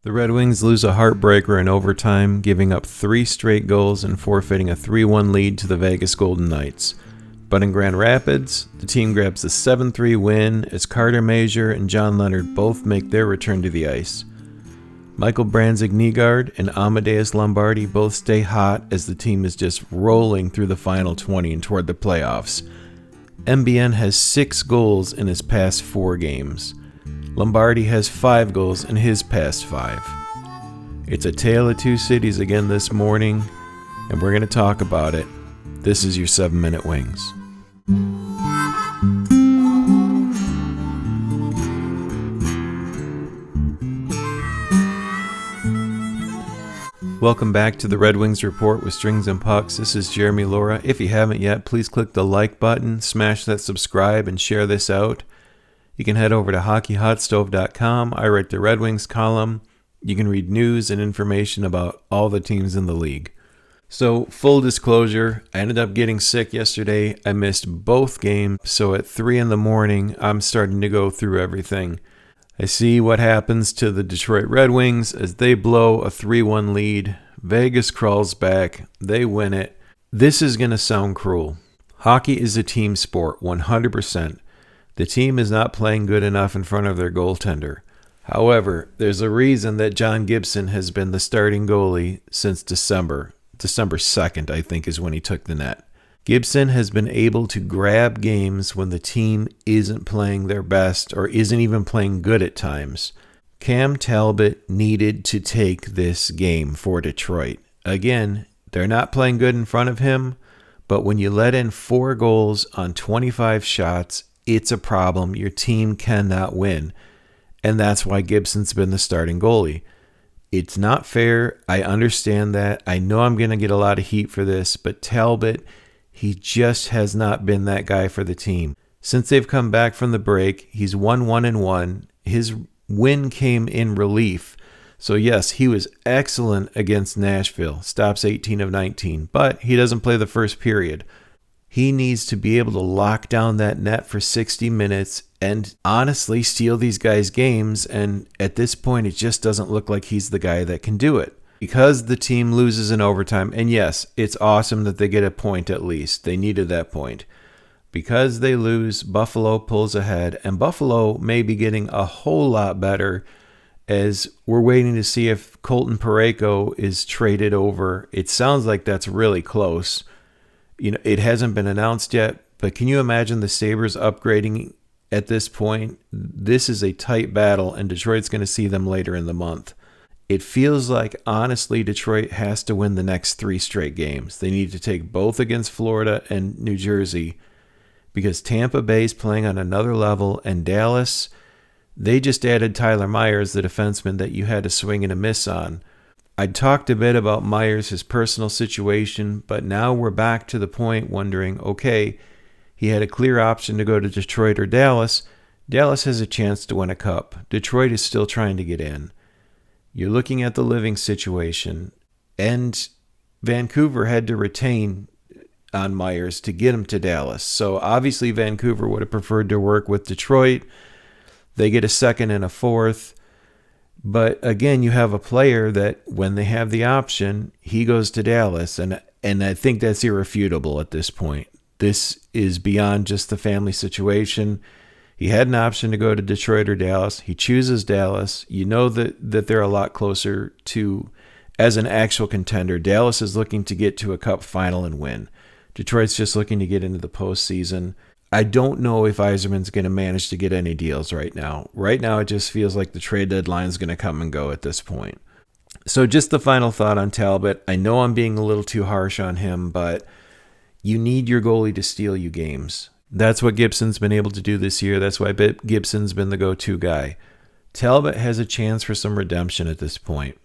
The Red Wings lose a heartbreaker in overtime, giving up 3 straight goals and forfeiting a 3-1 lead to the Vegas Golden Knights. But in Grand Rapids, the team grabs a 7-3 win as Carter Major and John Leonard both make their return to the ice. Michael Branzig-Nygaard and Amadeus Lombardi both stay hot as the team is just rolling through the final 20 and toward the playoffs. MBN has 6 goals in his past 4 games. Lombardi has 5 goals in his past 5. It's a tale of two cities again this morning, and we're going to talk about it. This is your 7-Minute Wings. Welcome back to the Red Wings Report with Strings and Pucks. This is Jeremy Laura. If you haven't yet, please click the like button, smash that subscribe, and share this out. You can head over to hockeyhotstove.com. I write the Red Wings column. You can read news and information about all the teams in the league. So, full disclosure, I ended up getting sick yesterday. I missed both games, so at 3 in the morning, I'm starting to go through everything. I see what happens to the Detroit Red Wings as they blow a 3-1 lead. Vegas crawls back. They win it. This is going to sound cruel. Hockey is a team sport, 100%. The team is not playing good enough in front of their goaltender. However, there's a reason that John Gibson has been the starting goalie since December 2nd, I think, is when he took the net. Gibson has been able to grab games when the team isn't playing their best or isn't even playing good at times. Cam Talbot needed to take this game for Detroit. Again, they're not playing good in front of him, but when you let in 4 goals on 25 shots, it's a problem. Your team cannot win. And that's why Gibson's been the starting goalie. It's not fair. I understand that. I know I'm going to get a lot of heat for this, but Talbot, he just has not been that guy for the team. Since they've come back from the break, he's won 1-1. His win came in relief. So yes, he was excellent against Nashville. Stops 18 of 19, but he doesn't play the first period. He needs to be able to lock down that net for 60 minutes and honestly steal these guys' games. And at this point, it just doesn't look like he's the guy that can do it. Because the team loses in overtime, and yes, it's awesome that they get a point at least. They needed that point. Because they lose, Buffalo pulls ahead, and Buffalo may be getting a whole lot better as we're waiting to see if Colton Parayko is traded over. It sounds like that's really close. You know, it hasn't been announced yet, but can you imagine the Sabres upgrading at this point? This is a tight battle, and Detroit's going to see them later in the month. It feels like, honestly, Detroit has to win the next 3 straight games. They need to take both against Florida and New Jersey because Tampa Bay's playing on another level, and Dallas, they just added Tyler Myers, the defenseman that you had to swing and a miss on. I talked a bit about Myers, his personal situation, but now we're back to the point wondering, okay, he had a clear option to go to Detroit or Dallas. Dallas has a chance to win a cup. Detroit is still trying to get in. You're looking at the living situation, and Vancouver had to retain on Myers to get him to Dallas. So obviously Vancouver would have preferred to work with Detroit. They get a second and a fourth. But again, you have a player that when they have the option, he goes to Dallas. And I think that's irrefutable at this point. This is beyond just the family situation. He had an option to go to Detroit or Dallas. He chooses Dallas. You know that they're a lot closer to, as an actual contender. Dallas is looking to get to a cup final and win. Detroit's just looking to get into the postseason. I don't know if Yzerman's going to manage to get any deals right now. Right now, it just feels like the trade deadline is going to come and go at this point. So just the final thought on Talbot. I know I'm being a little too harsh on him, but you need your goalie to steal you games. That's what Gibson's been able to do this year. That's why Gibson's been the go-to guy. Talbot has a chance for some redemption at this point.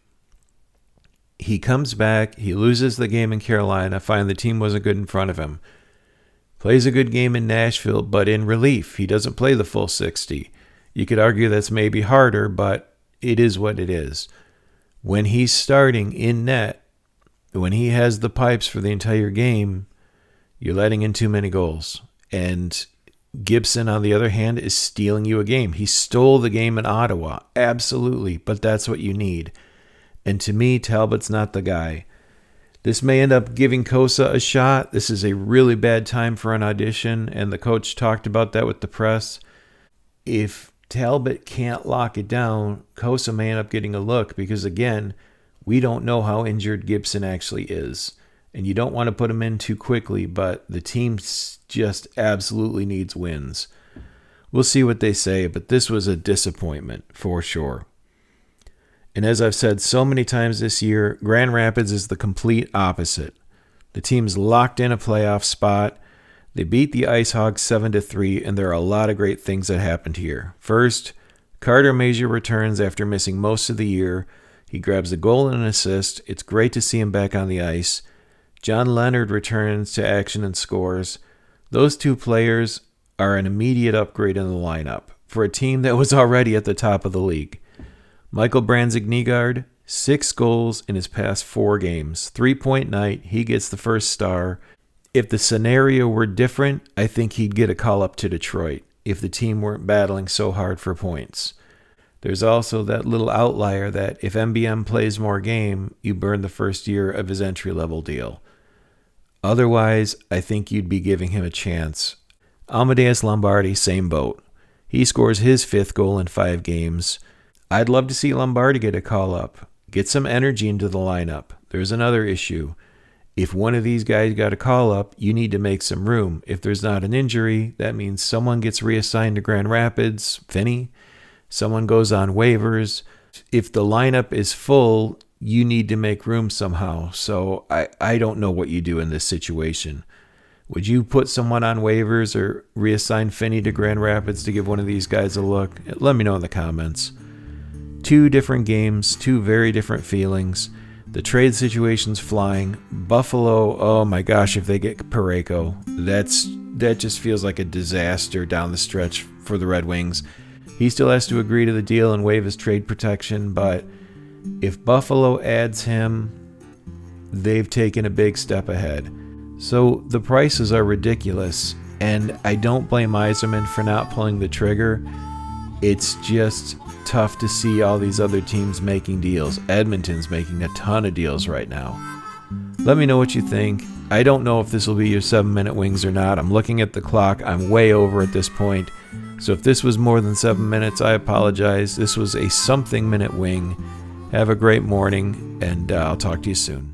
He comes back. He loses the game in Carolina. Find the team wasn't good in front of him. Plays a good game in Nashville, but in relief. He doesn't play the full 60. You could argue that's maybe harder, but it is what it is. When he's starting in net, when he has the pipes for the entire game, you're letting in too many goals. And Gibson, on the other hand, is stealing you a game. He stole the game in Ottawa. Absolutely. But that's what you need. And to me, Talbot's not the guy. This may end up giving Kosa a shot. This is a really bad time for an audition, and the coach talked about that with the press. If Talbot can't lock it down, Kosa may end up getting a look because, again, we don't know how injured Gibson actually is. And you don't want to put him in too quickly, but the team just absolutely needs wins. We'll see what they say, but this was a disappointment for sure. And as I've said so many times this year, Grand Rapids is the complete opposite. The team's locked in a playoff spot. They beat the Ice Hogs 7-3, and there are a lot of great things that happened here. First, Carter Major returns after missing most of the year. He grabs a goal and an assist. It's great to see him back on the ice. John Leonard returns to action and scores. Those two players are an immediate upgrade in the lineup for a team that was already at the top of the league. Michael Branzig-Nygaard, 6 goals in his past 4 games. 3-point night. He gets the first star. If the scenario were different, I think he'd get a call up to Detroit if the team weren't battling so hard for points. There's also that little outlier that if MBM plays more game, you burn the first year of his entry-level deal. Otherwise, I think you'd be giving him a chance. Amadeus Lombardi, same boat. He scores his 5th goal in 5 games. I'd love to see Lombardi get a call up. Get some energy into the lineup. There's another issue. If one of these guys got a call up, you need to make some room. If there's not an injury, that means someone gets reassigned to Grand Rapids, Finney. Someone goes on waivers. If the lineup is full, you need to make room somehow. So I don't know what you do in this situation. Would you put someone on waivers or reassign Finney to Grand Rapids to give one of these guys a look? Let me know in the comments. 2 different games, 2 very different feelings. The trade situation's flying. Buffalo, oh my gosh, if they get Parayko, that just feels like a disaster down the stretch for the Red Wings. He still has to agree to the deal and waive his trade protection, but if Buffalo adds him, they've taken a big step ahead. So the prices are ridiculous, and I don't blame Yzerman for not pulling the trigger. It's just tough to see all these other teams making deals. Edmonton's making a ton of deals right now. Let me know what you think. I don't know if this will be your 7-minute Wings or not. I'm looking at the clock. I'm way over at this point. So if this was more than 7 minutes, I apologize. This was a something minute wing. Have a great morning, and I'll talk to you soon.